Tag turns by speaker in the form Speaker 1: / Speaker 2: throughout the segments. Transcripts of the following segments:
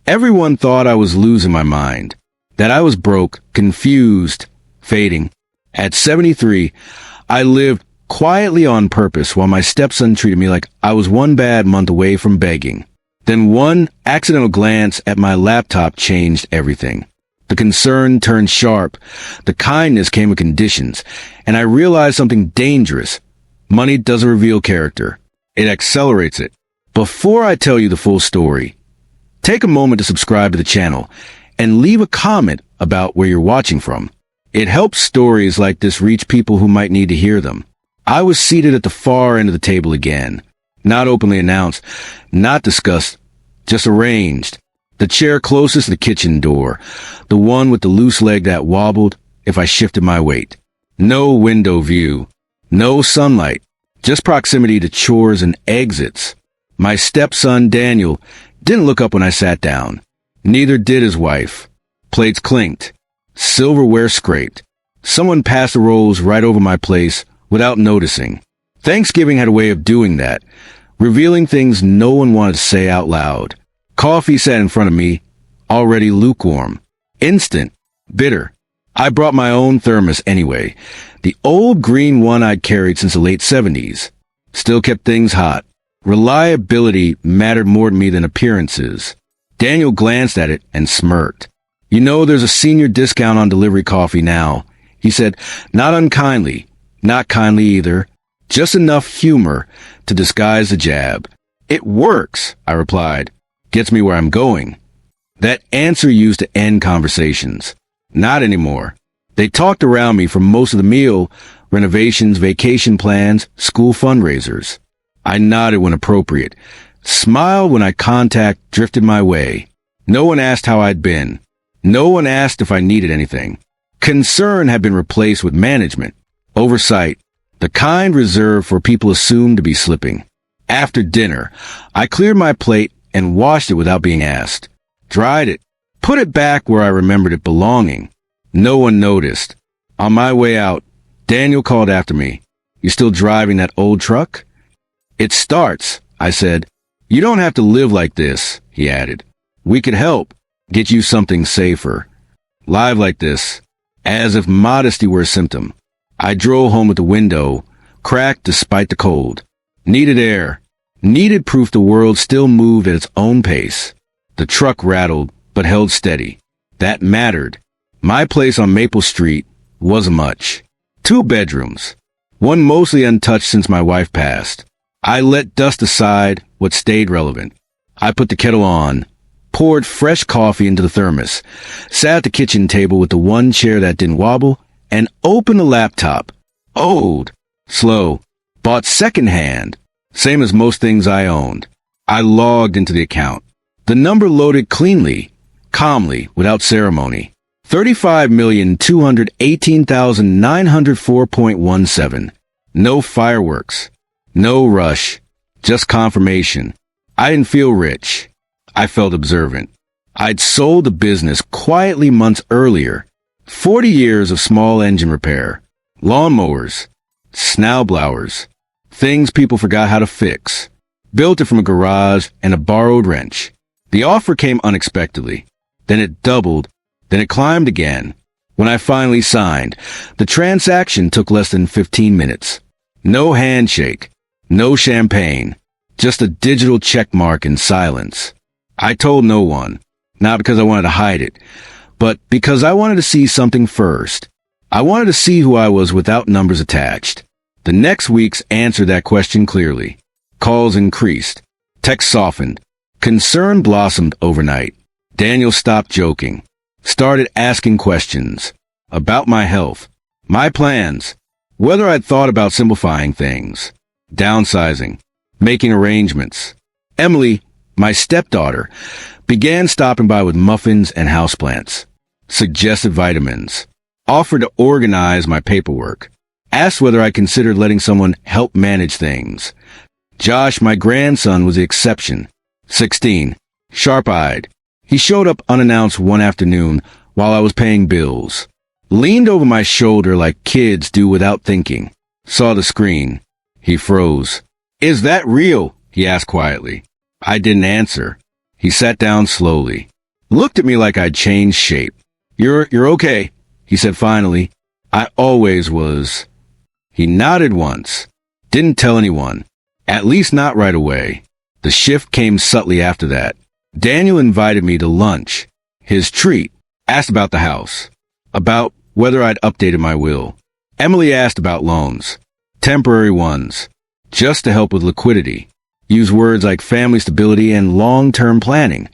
Speaker 1: Everyone thought I was losing my mind, that I was broke, confused, fading. At 73, I lived quietly on purpose while my stepson treated me like I was one bad month away from begging. Then one accidental glance at my laptop changed everything. The concern turned sharp, the kindness came with conditions, and I realized something dangerous. Money doesn't reveal character. It accelerates it. Before I tell you the full story, take a moment to subscribe to the channel and leave a comment about where you're watching from. It helps stories like this reach people who might need to hear them. I was seated at the far end of the table again. Not openly announced, not discussed, just arranged. The chair closest to the kitchen door, the one with the loose leg that wobbled if I shifted my weight. No window view, no sunlight, just proximity to chores and exits. My stepson, Daniel, didn't look up when I sat down. Neither did his wife. Plates clinked. Silverware scraped. Someone passed the rolls right over my place without noticing. Thanksgiving had a way of doing that, revealing things no one wanted to say out loud. Coffee sat in front of me, already lukewarm. Instant. Bitter. I brought my own thermos anyway, the old green one I'd carried since the late 70s. Still kept things hot. Reliability mattered more to me than appearances. Daniel glanced at it and smirked. "You know, there's a senior discount on delivery coffee now," he said, not unkindly, not kindly either, just enough humor to disguise the jab. "It works," I replied. "Gets me where I'm going." That answer used to end conversations. Not anymore. They talked around me for most of the meal, renovations, vacation plans, school fundraisers. I nodded when appropriate, smiled when eye contact drifted my way. No one asked how I'd been. No one asked if I needed anything. Concern had been replaced with management, oversight, the kind reserved for people assumed to be slipping. After dinner, I cleared my plate and washed it without being asked. Dried it, put it back where I remembered it belonging. No one noticed. On my way out, Daniel called after me. "You still driving that old truck?" "It starts," I said. "You don't have to live like this," he added. "We could help. Get you something safer." Live like this, as if modesty were a symptom. I drove home with the window, cracked despite the cold. Needed air. Needed proof the world still moved at its own pace. The truck rattled, but held steady. That mattered. My place on Maple Street wasn't much. 2 bedrooms. One mostly untouched since my wife passed. I let dust aside what stayed relevant. I put the kettle on, poured fresh coffee into the thermos, sat at the kitchen table with the one chair that didn't wobble, and opened the laptop. Old. Slow. Bought secondhand. Same as most things I owned. I logged into the account. The number loaded cleanly, calmly, without ceremony. 35,218,904.17. No fireworks. No rush. Just confirmation. I didn't feel rich. I felt observant. I'd sold the business quietly months earlier. 40 years of small engine repair. Lawnmowers. Snowblowers. Things people forgot how to fix. Built it from a garage and a borrowed wrench. The offer came unexpectedly. Then it doubled. Then it climbed again. When I finally signed, the transaction took less than 15 minutes. No handshake. No champagne. Just a digital check mark in silence. I told no one. Not because I wanted to hide it, but because I wanted to see something first. I wanted to see who I was without numbers attached. The next weeks answered that question clearly. Calls increased. Texts softened. Concern blossomed overnight. Daniel stopped joking. Started asking questions. About my health. My plans. Whether I'd thought about simplifying things. Downsizing. Making arrangements. Emily, my stepdaughter, began stopping by with muffins and houseplants. Suggested vitamins. Offered to organize my paperwork. Asked whether I considered letting someone help manage things. Josh, my grandson, was the exception. 16. Sharp-eyed. He showed up unannounced one afternoon while I was paying bills. Leaned over my shoulder like kids do without thinking. Saw the screen. He froze. "Is that real?" he asked quietly. I didn't answer. He sat down slowly, looked at me like I'd changed shape. You're okay, he said finally. I always was. He nodded once. Didn't tell anyone. At least not right away. The shift came subtly after that. Daniel invited me to lunch. His treat. Asked about the house. About whether I'd updated my will. Emily asked about loans. Temporary ones. Just to help with liquidity. Used words like family stability and long-term planning.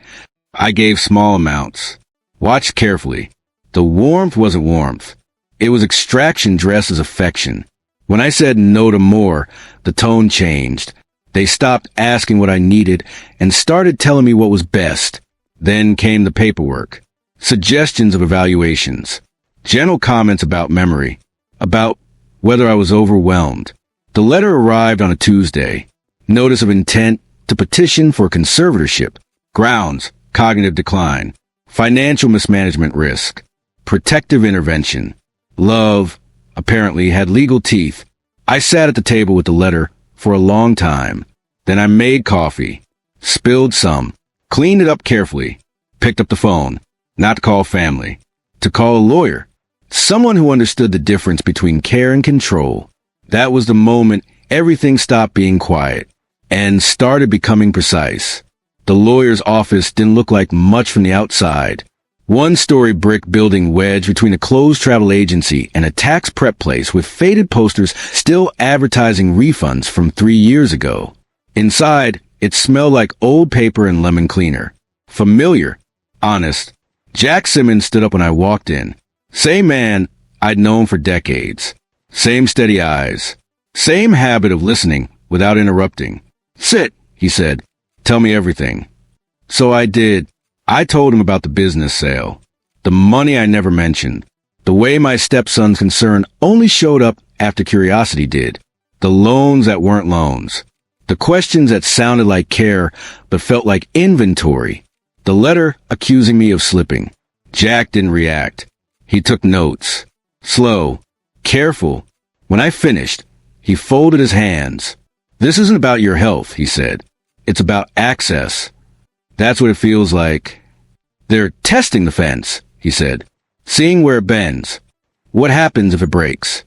Speaker 1: I gave small amounts. Watched carefully. The warmth wasn't warmth. It was extraction dressed as affection. When I said no to more, the tone changed. They stopped asking what I needed and started telling me what was best. Then came the paperwork. Suggestions of evaluations. General comments about memory. About whether I was overwhelmed. The letter arrived on a Tuesday. Notice of intent to petition for conservatorship. Grounds, cognitive decline. Financial mismanagement risk. Protective intervention. Love, apparently, had legal teeth. I sat at the table with the letter for a long time. Then I made coffee. Spilled some. Cleaned it up carefully. Picked up the phone. Not to call family. To call a lawyer. Someone who understood the difference between care and control. That was the moment everything stopped being quiet and started becoming precise. The lawyer's office didn't look like much from the outside. One-story brick building wedged between a closed travel agency and a tax prep place with faded posters still advertising refunds from 3 years ago. Inside, it smelled like old paper and lemon cleaner. Familiar. Honest. Jack Simmons stood up when I walked in. Same man I'd known for decades. Same steady eyes. Same habit of listening without interrupting. Sit, he said. Tell me everything. So I did. I told him about the business sale. The money I never mentioned. The way my stepson's concern only showed up after curiosity did. The loans that weren't loans. The questions that sounded like care but felt like inventory. The letter accusing me of slipping. Jack didn't react. He took notes. Slow. Careful. When I finished, he folded his hands. This isn't about your health, he said. It's about access. That's what it feels like. They're testing the fence, he said. Seeing where it bends. What happens if it breaks?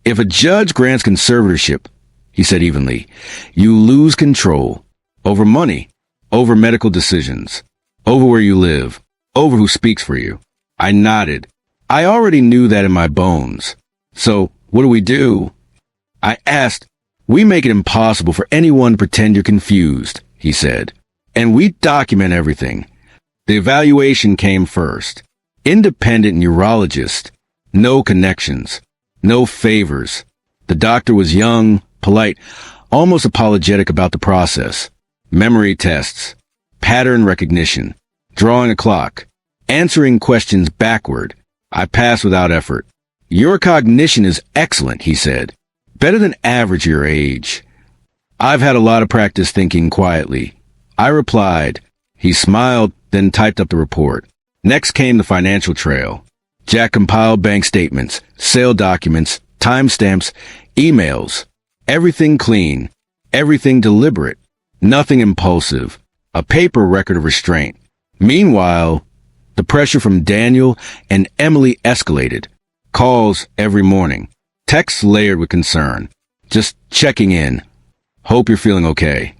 Speaker 1: If a judge grants conservatorship, he said evenly, you lose control. Over money. Over medical decisions. Over where you live. Over who speaks for you. I nodded. I already knew that in my bones. So, what do we do? I asked. We make it impossible for anyone to pretend you're confused, he said. And we document everything. The evaluation came first. Independent neurologist. No connections. No favors. The doctor was young, polite, almost apologetic about the process. Memory tests. Pattern recognition. Drawing a clock. Answering questions backward. I passed without effort. Your cognition is excellent, he said. Better than average your age. I've had a lot of practice thinking quietly. I replied. He smiled, then typed up the report. Next came the financial trail. Jack compiled bank statements, sale documents, timestamps, emails. Everything clean. Everything deliberate. Nothing impulsive. A paper record of restraint. Meanwhile, the pressure from Daniel and Emily escalated. Calls every morning. Texts layered with concern. Just checking in. Hope you're feeling okay.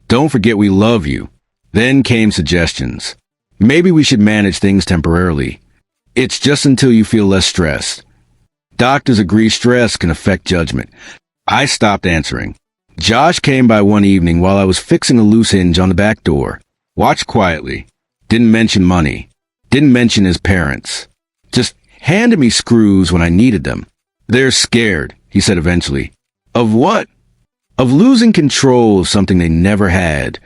Speaker 1: Don't forget we love you. Then came suggestions. Maybe we should manage things temporarily. It's just until you feel less stressed. Doctors agree stress can affect judgment. I stopped answering. Josh came by one evening while I was fixing a loose hinge on the back door. Watched quietly. Didn't mention money. Didn't mention his parents. Just handed me screws when I needed them. They're scared, he said eventually. Of what? Of losing control of something they never had.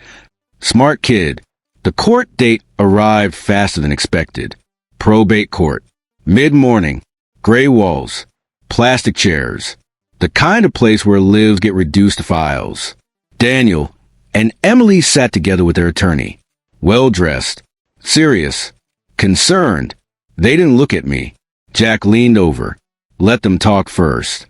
Speaker 1: Smart kid. The court date arrived faster than expected. Probate court. Mid-morning. Gray walls. Plastic chairs. The kind of place where lives get reduced to files. Daniel and Emily sat together with their attorney. Well-dressed. Serious. Concerned. They didn't look at me. Jack leaned over. Let them talk first.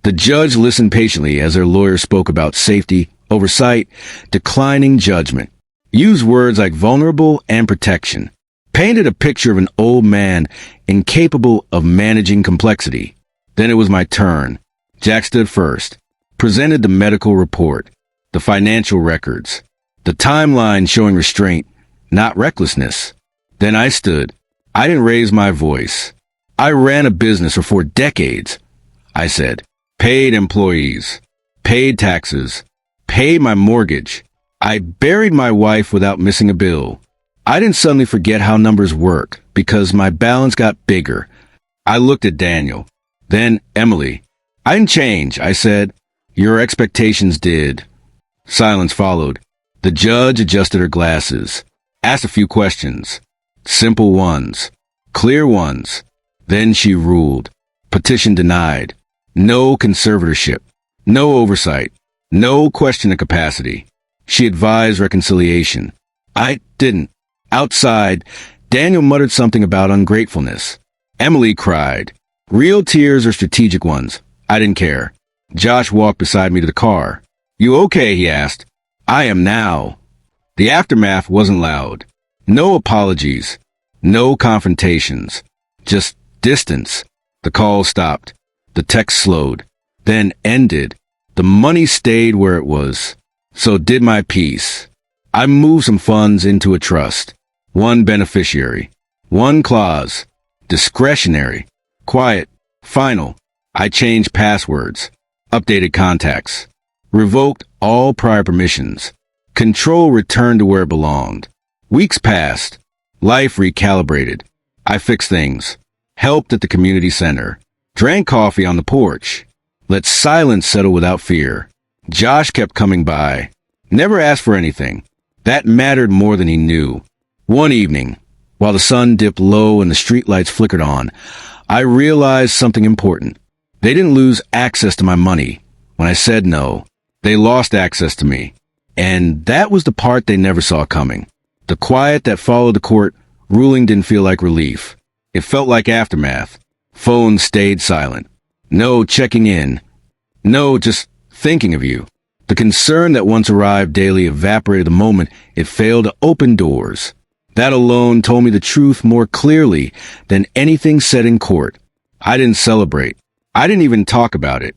Speaker 1: The judge listened patiently as their lawyer spoke about safety, oversight, declining judgment. Used words like vulnerable and protection. Painted a picture of an old man incapable of managing complexity. Then it was my turn. Jack stood first, presented the medical report, the financial records, the timeline showing restraint, not recklessness. Then I stood. I didn't raise my voice. I ran a business for 4 decades. I said, paid employees, paid taxes, paid my mortgage. I buried my wife without missing a bill. I didn't suddenly forget how numbers work because my balance got bigger. I looked at Daniel. Then Emily. I didn't change, I said. Your expectations did. Silence followed. The judge adjusted her glasses, asked a few questions. Simple ones. Clear ones. Then she ruled. Petition denied. No conservatorship. No oversight. No question of capacity. She advised reconciliation. I didn't. Outside, Daniel muttered something about ungratefulness. Emily cried. Real tears or strategic ones. I didn't care. Josh walked beside me to the car. You okay? He asked. I am now. The aftermath wasn't loud. No apologies. No confrontations. Just distance. The call stopped. The text slowed. Then ended. The money stayed where it was. So did my piece. I moved some funds into a trust. 1 beneficiary. 1 clause. Discretionary. Quiet. Final. I changed passwords. Updated contacts. Revoked all prior permissions. Control returned to where it belonged. Weeks passed. Life recalibrated. I fixed things. Helped at the community center. Drank coffee on the porch. Let silence settle without fear. Josh kept coming by. Never asked for anything. That mattered more than he knew. One evening, while the sun dipped low and the streetlights flickered on, I realized something important. They didn't lose access to my money. When I said no, they lost access to me. And that was the part they never saw coming. The quiet that followed the court ruling didn't feel like relief. It felt like aftermath. Phone stayed silent. No checking in. No just thinking of you. The concern that once arrived daily evaporated the moment it failed to open doors. That alone told me the truth more clearly than anything said in court. I didn't celebrate. I didn't even talk about it.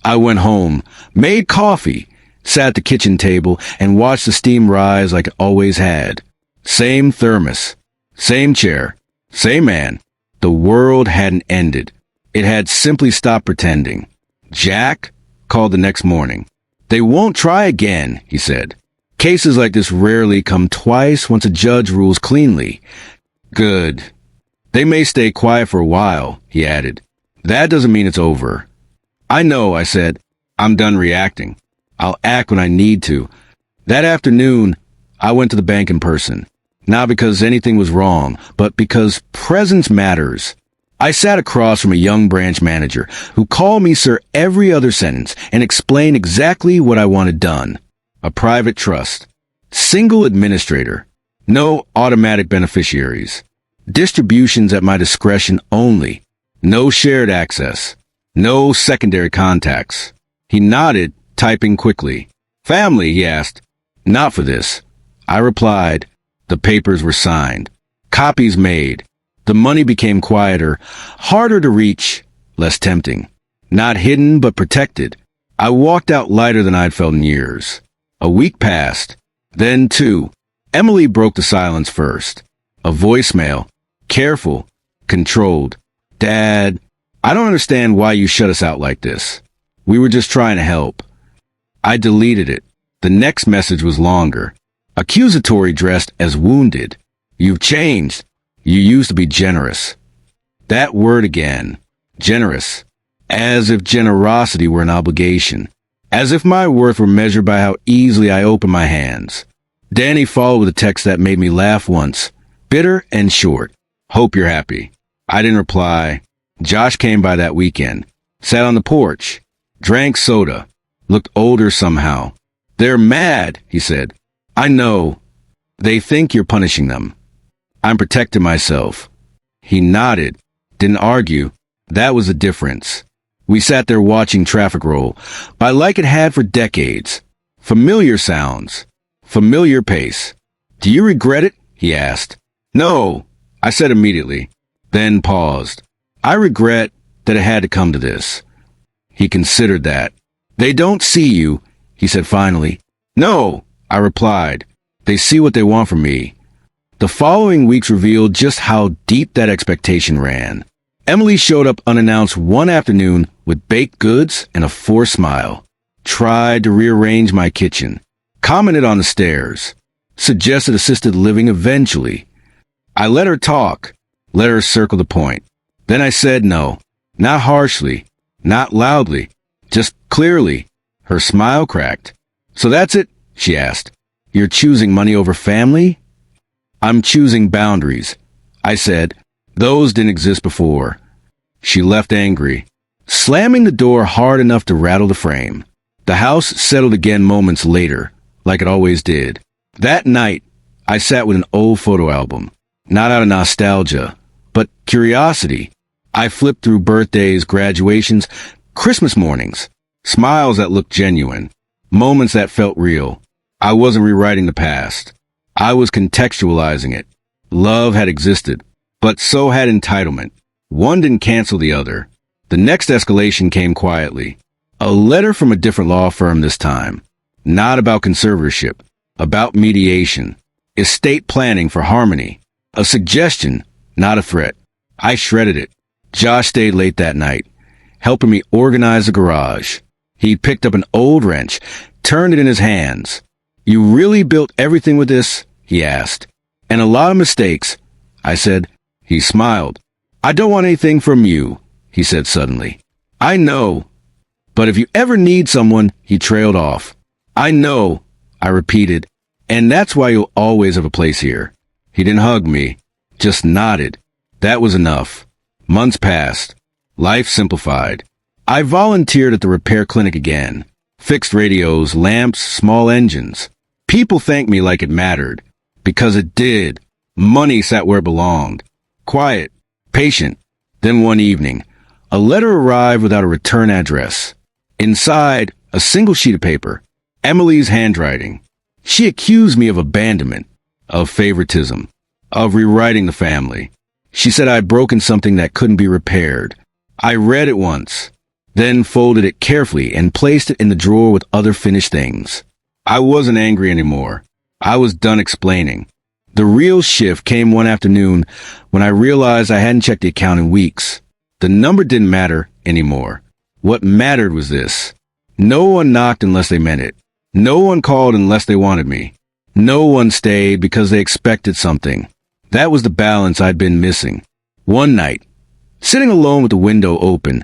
Speaker 1: I went home, made coffee, sat at the kitchen table, and watched the steam rise like it always had. Same thermos, same chair, same man. The world hadn't ended. It had simply stopped pretending. Jack called the next morning. They won't try again, he said. Cases like this rarely come twice once a judge rules cleanly. Good. They may stay quiet for a while, he added. That doesn't mean it's over. I know, I said. I'm done reacting. I'll act when I need to. That afternoon, I went to the bank in person. Not because anything was wrong, but because presence matters. I sat across from a young branch manager who called me sir every other sentence and explained exactly what I wanted done. A private trust. Single administrator. No automatic beneficiaries. Distributions at my discretion only. No shared access. No secondary contacts. He nodded, typing quickly. Family, he asked. Not for this. I replied. The papers were signed. Copies made. The money became quieter, harder to reach, less tempting. Not hidden, but protected. I walked out lighter than I'd felt in years. A week passed. Then 2. Emily broke the silence first. A voicemail. Careful. Controlled. Dad, I don't understand why you shut us out like this. We were just trying to help. I deleted it. The next message was longer. Accusatory, dressed as wounded. You've changed. You used to be generous. That word again. Generous. As if generosity were an obligation. As if my worth were measured by how easily I opened my hands. Danny followed with a text that made me laugh once. Bitter and short. Hope you're happy. I didn't reply. Josh came by that weekend. Sat on the porch. Drank soda. Looked older somehow. They're mad, he said. I know. They think you're punishing them. I'm protecting myself. He nodded. Didn't argue. That was the difference. We sat there watching traffic roll, by like it had for decades. Familiar sounds. Familiar pace. Do you regret it? He asked. No, I said immediately, then paused. I regret that it had to come to this. He considered that. They don't see you, he said finally. No, I replied. They see what they want from me. The following weeks revealed just how deep that expectation ran. Emily showed up unannounced one afternoon with baked goods and a forced smile. Tried to rearrange my kitchen. Commented on the stairs. Suggested assisted living eventually. I let her talk. Let her circle the point. Then I said no. Not harshly. Not loudly. Just clearly. Her smile cracked. So that's it? She asked. You're choosing money over family? I'm choosing boundaries. I said. Those didn't exist before. She left angry, slamming the door hard enough to rattle the frame. The house settled again moments later, like it always did. That night, I sat with an old photo album, not out of nostalgia, but curiosity. I flipped through birthdays, graduations, Christmas mornings, smiles that looked genuine, moments that felt real. I wasn't rewriting the past. I was contextualizing it. Love had existed, but so had entitlement. One didn't cancel the other. The next escalation came quietly. A letter from a different law firm this time. Not about conservatorship, about mediation. Estate planning for harmony. A suggestion, not a threat. I shredded it. Josh stayed late that night, helping me organize the garage. He picked up an old wrench, turned it in his hands. You really built everything with this? He asked. And a lot of mistakes, I said. He smiled. I don't want anything from you, he said suddenly. I know. But if you ever need someone, he trailed off. I know, I repeated. And that's why you'll always have a place here. He didn't hug me, just nodded. That was enough. Months passed. Life simplified. I volunteered at the repair clinic again. Fixed radios, lamps, small engines. People thanked me like it mattered. Because it did. Money sat where it belonged. Quiet. Patient. Then one evening, a letter arrived without a return address. Inside, a single sheet of paper. Emily's handwriting. She accused me of abandonment, of favoritism, of rewriting the family. She said I'd broken something that couldn't be repaired. I read it once, then folded it carefully and placed it in the drawer with other finished things. I wasn't angry anymore. I was done explaining. The real shift came one afternoon when I realized I hadn't checked the account in weeks. The number didn't matter anymore. What mattered was this. No one knocked unless they meant it. No one called unless they wanted me. No one stayed because they expected something. That was the balance I'd been missing. One night, sitting alone with the window open,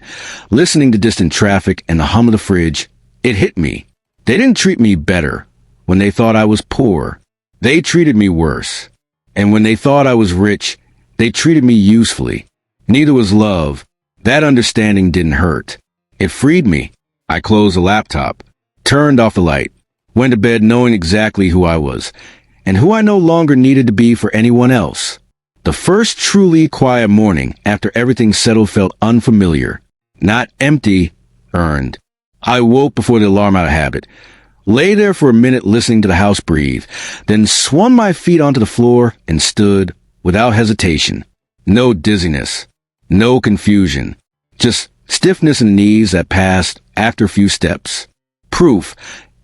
Speaker 1: listening to distant traffic and the hum of the fridge, it hit me. They didn't treat me better when they thought I was poor. They treated me worse. And when they thought I was rich, they treated me usefully. Neither was love. That understanding didn't hurt. It freed me. I closed the laptop, turned off the light, went to bed knowing exactly who I was, and who I no longer needed to be for anyone else. The first truly quiet morning after everything settled felt unfamiliar, not empty, earned. I woke before the alarm out of habit, lay there for a minute listening to the house breathe, then swung my feet onto the floor and stood without hesitation. No dizziness, no confusion, just stiffness in the knees that passed after a few steps. Proof,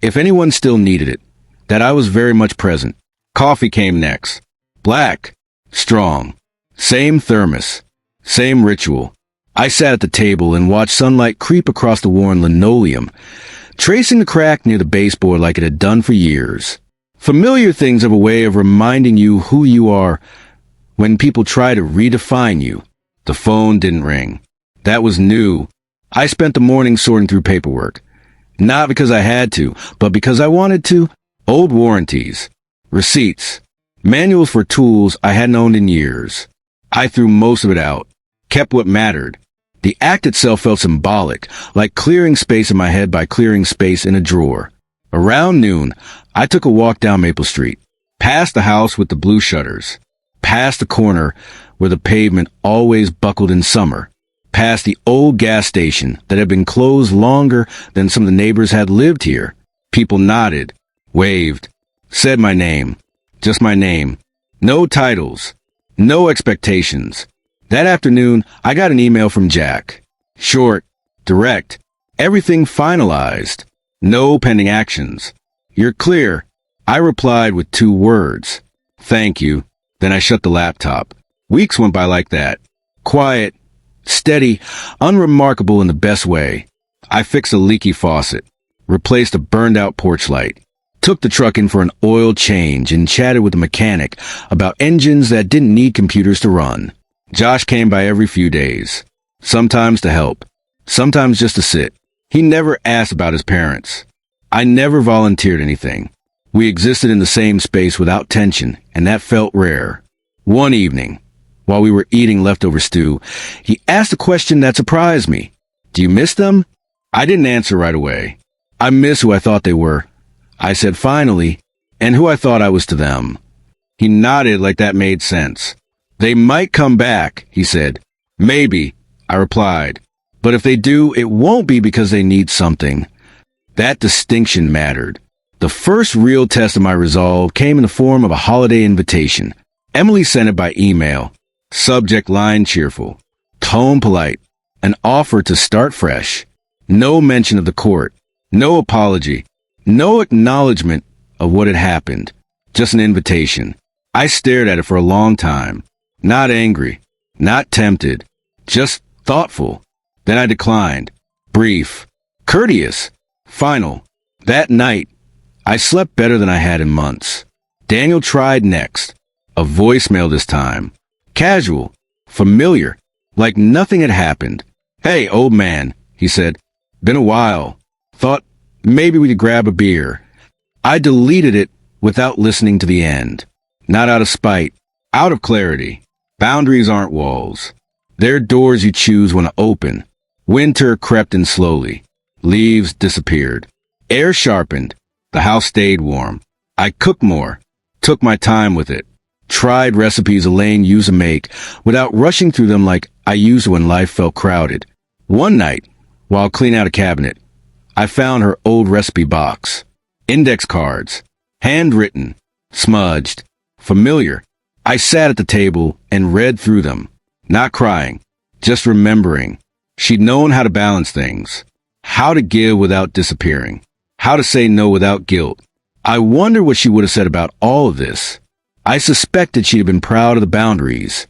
Speaker 1: if anyone still needed it, that I was very much present. Coffee came next. Black, strong, same thermos, same ritual. I sat at the table and watched sunlight creep across the worn linoleum, tracing the crack near the baseboard like it had done for years. Familiar things have a way of reminding you who you are when people try to redefine you. The phone didn't ring. That was new. I spent the morning sorting through paperwork. Not because I had to, but because I wanted to. Old warranties, receipts, manuals for tools I hadn't owned in years. I threw most of it out, kept what mattered. The act itself felt symbolic, like clearing space in my head by clearing space in a drawer. Around noon, I took a walk down Maple Street, past the house with the blue shutters, past the corner where the pavement always buckled in summer, past the old gas station that had been closed longer than some of the neighbors had lived here. People nodded, waved, said my name. Just my name. No titles. No expectations. That afternoon, I got an email from Jack. Short, direct, everything finalized. No pending actions. You're clear. I replied with 2 words. Thank you. Then I shut the laptop. Weeks went by like that. Quiet, steady, unremarkable in the best way. I fixed a leaky faucet, replaced a burned-out porch light, took the truck in for an oil change, and chatted with the mechanic about engines that didn't need computers to run. Josh came by every few days, sometimes to help, sometimes just to sit. He never asked about his parents. I never volunteered anything. We existed in the same space without tension, and that felt rare. One evening, while we were eating leftover stew, he asked a question that surprised me. Do you miss them? I didn't answer right away. I miss who I thought they were. I said finally, and who I thought I was to them. He nodded like that made sense. They might come back, he said. Maybe, I replied. But if they do, it won't be because they need something. That distinction mattered. The first real test of my resolve came in the form of a holiday invitation. Emily sent it by email. Subject line cheerful. Tone polite. An offer to start fresh. No mention of the court. No apology. No acknowledgement of what had happened. Just an invitation. I stared at it for a long time. Not angry. Not tempted. Just thoughtful. Then I declined. Brief. Courteous. Final. That night, I slept better than I had in months. Daniel tried next. A voicemail this time. Casual. Familiar. Like nothing had happened. Hey, old man, he said. Been a while. Thought maybe we could grab a beer. I deleted it without listening to the end. Not out of spite. Out of clarity. Boundaries aren't walls. They're doors you choose when to open. Winter crept in slowly. Leaves disappeared. Air sharpened. The house stayed warm. I cooked more. Took my time with it. Tried recipes Elaine used to make without rushing through them like I used when life felt crowded. One night, while cleaning out a cabinet, I found her old recipe box. Index cards. Handwritten. Smudged. Familiar. I sat at the table and read through them. Not crying. Just remembering. She'd known how to balance things. How to give without disappearing. How to say no without guilt. I wonder what she would have said about all of this. I suspected she'd have been proud of the boundaries,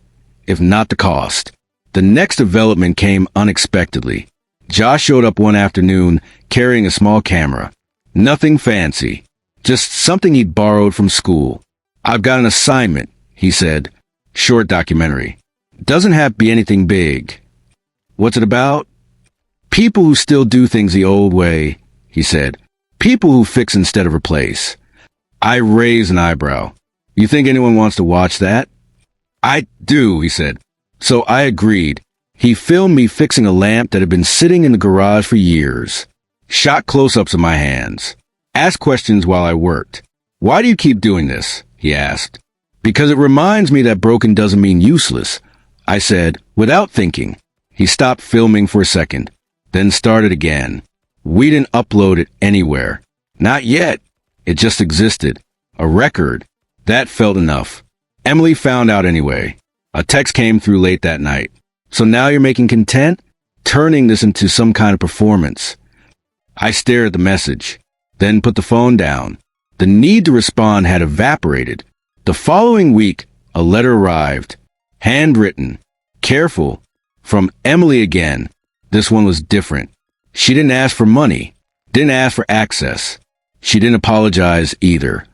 Speaker 1: if not the cost. The next development came unexpectedly. Josh showed up one afternoon carrying a small camera. Nothing fancy. Just something he'd borrowed from school. I've got an assignment, he said. Short documentary. Doesn't have to be anything big. What's it about? People who still do things the old way, he said. People who fix instead of replace. I raised an eyebrow. You think anyone wants to watch that? I do, he said. So I agreed. He filmed me fixing a lamp that had been sitting in the garage for years. Shot close-ups of my hands. Asked questions while I worked. Why do you keep doing this? He asked. Because it reminds me that broken doesn't mean useless, I said, without thinking. He stopped filming for a second, then started again. We didn't upload it anywhere. Not yet. It just existed. A record. That felt enough. Emily found out anyway. A text came through late that night. So now you're making content? Turning this into some kind of performance. I stared at the message, then put the phone down. The need to respond had evaporated. The following week, a letter arrived. Handwritten. Careful. From Emily again. This one was different. She didn't ask for money. Didn't ask for access. She didn't apologize either.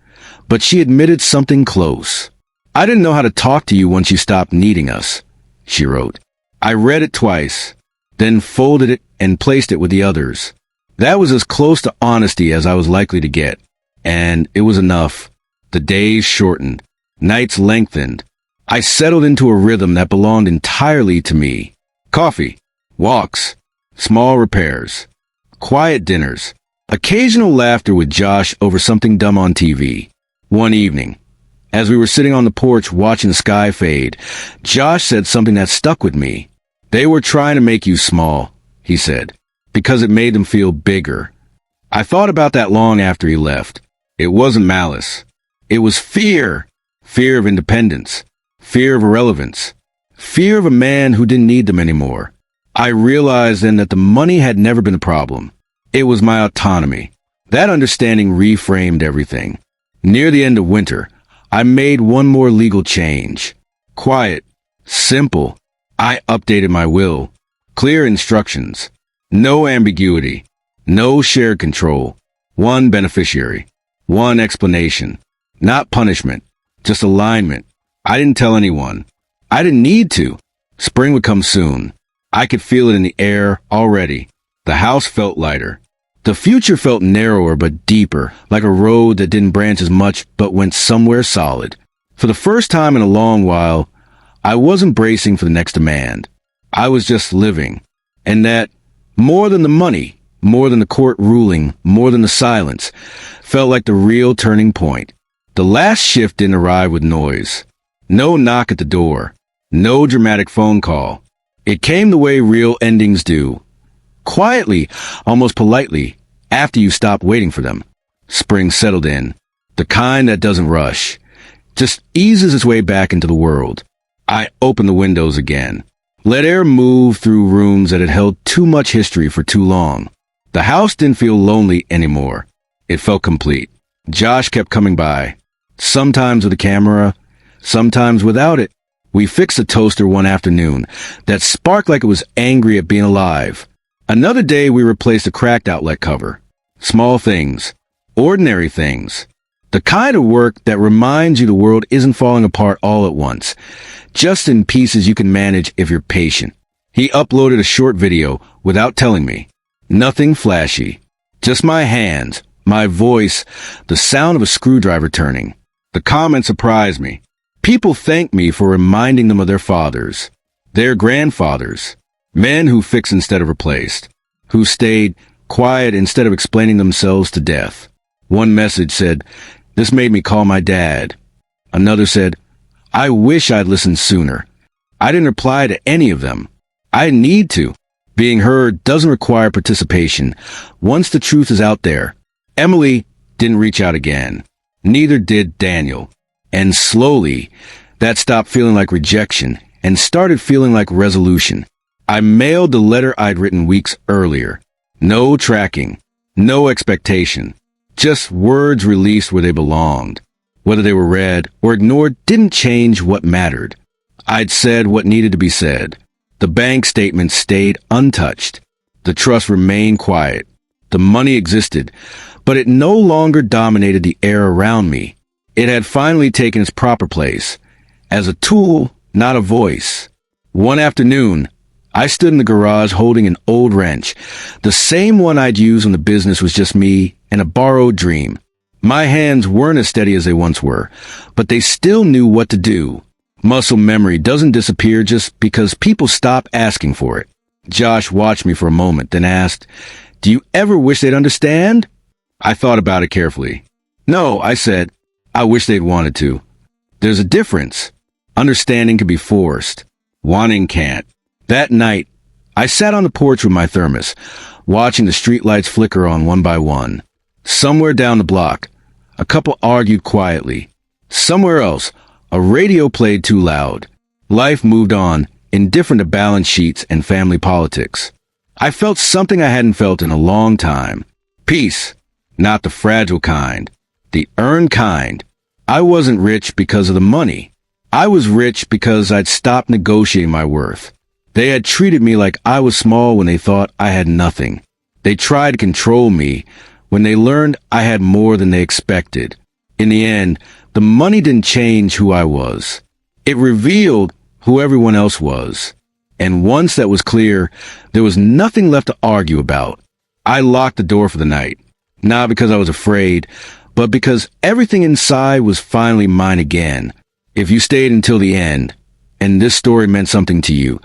Speaker 1: But she admitted something close. I didn't know how to talk to you once you stopped needing us, she wrote. I read it twice, then folded it and placed it with the others. That was as close to honesty as I was likely to get. And it was enough. The days shortened. Nights lengthened. I settled into a rhythm that belonged entirely to me. Coffee. Walks. Small repairs. Quiet dinners. Occasional laughter with Josh over something dumb on TV. One evening, as we were sitting on the porch watching the sky fade, Josh said something that stuck with me. They were trying to make you small, he said, because it made them feel bigger. I thought about that long after he left. It wasn't malice. It was fear. Fear of independence. Fear of irrelevance. Fear of a man who didn't need them anymore. I realized then that the money had never been a problem. It was my autonomy. That understanding reframed everything. Near the end of winter, I made one more legal change. Quiet. Simple. I updated my will. Clear instructions. No ambiguity. No shared control. One beneficiary. One explanation. Not punishment. Just alignment. I didn't tell anyone. I didn't need to. Spring would come soon. I could feel it in the air already. The house felt lighter. The future felt narrower but deeper, like a road that didn't branch as much but went somewhere solid. For the first time in a long while, I wasn't bracing for the next demand. I was just living. And that, more than the money, more than the court ruling, more than the silence, felt like the real turning point. The last shift didn't arrive with noise. No knock at the door. No dramatic phone call. It came the way real endings do. Quietly, almost politely, after you stop waiting for them. Spring settled in. The kind that doesn't rush. Just eases its way back into the world. I opened the windows again. Let air move through rooms that had held too much history for too long. The house didn't feel lonely anymore. It felt complete. Josh kept coming by. Sometimes with a camera, sometimes without it. We fixed a toaster one afternoon that sparked like it was angry at being alive. Another day we replaced a cracked outlet cover. Small things. Ordinary things. The kind of work that reminds you the world isn't falling apart all at once. Just in pieces you can manage if you're patient. He uploaded a short video without telling me. Nothing flashy. Just my hands, my voice, the sound of a screwdriver turning. The comments surprised me. People thanked me for reminding them of their fathers, their grandfathers, men who fixed instead of replaced, who stayed quiet instead of explaining themselves to death. One message said, "This made me call my dad." Another said, "I wish I'd listened sooner." I didn't reply to any of them. I didn't need to. Being heard doesn't require participation. Once the truth is out there. Emily didn't reach out again. Neither did Daniel. And slowly, that stopped feeling like rejection and started feeling like resolution. I mailed the letter I'd written weeks earlier. No tracking. No expectation. Just words released where they belonged. Whether they were read or ignored didn't change what mattered. I'd said what needed to be said. The bank statement stayed untouched. The trust remained quiet. The money existed, but it no longer dominated the air around me. It had finally taken its proper place. As a tool, not a voice. One afternoon, I stood in the garage holding an old wrench, the same one I'd used when the business was just me and a borrowed dream. My hands weren't as steady as they once were, but they still knew what to do. Muscle memory doesn't disappear just because people stop asking for it. Josh watched me for a moment, then asked, "Do you ever wish they'd understand?" I thought about it carefully. "No," I said. "I wish they'd wanted to." There's a difference. Understanding can be forced. Wanting can't. That night, I sat on the porch with my thermos, watching the streetlights flicker on one by one. Somewhere down the block, a couple argued quietly. Somewhere else, a radio played too loud. Life moved on, indifferent to balance sheets and family politics. I felt something I hadn't felt in a long time. Peace. Not the fragile kind. The earned kind. I wasn't rich because of the money. I was rich because I'd stopped negotiating my worth. They had treated me like I was small when they thought I had nothing. They tried to control me when they learned I had more than they expected. In the end, the money didn't change who I was. It revealed who everyone else was. And once that was clear, there was nothing left to argue about. I locked the door for the night. Not because I was afraid, but because everything inside was finally mine again. If you stayed until the end, and this story meant something to you,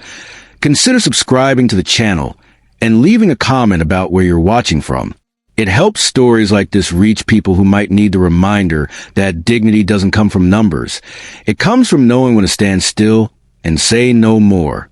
Speaker 1: consider subscribing to the channel and leaving a comment about where you're watching from. It helps stories like this reach people who might need the reminder that dignity doesn't come from numbers. It comes from knowing when to stand still and say no more.